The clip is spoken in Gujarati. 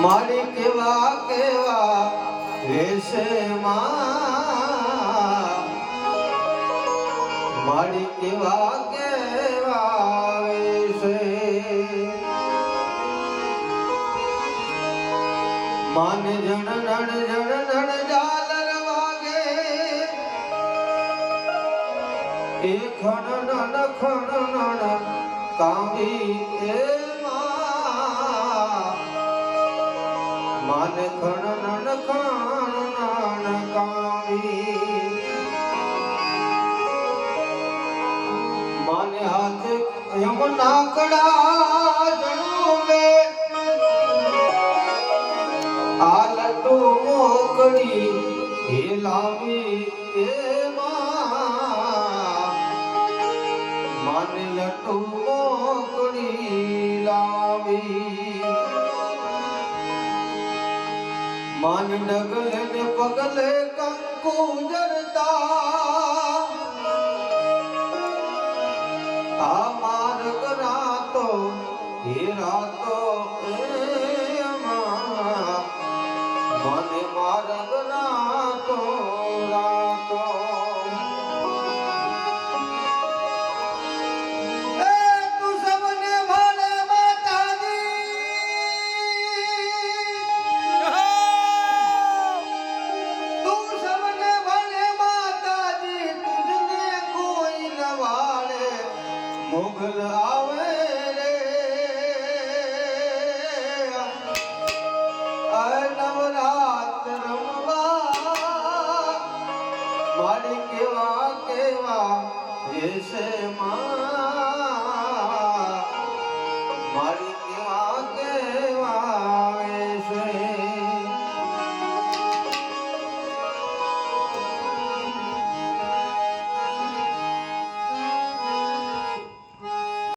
મારી કેવા કેવા વેશે મારી કેવા કેવા વેશે માને જણ નણ જાલર વાગે એ ખણ નણ કાવી એ માને ખણ નણ કાવી માને હાથે યમુના કડા જણુવે આ લડ્ડુ મોકળી હે લાવી એ માને લડ્ડુ મોકળી લાવી માન ડગલે ને પગલે કંકુ જરતા આ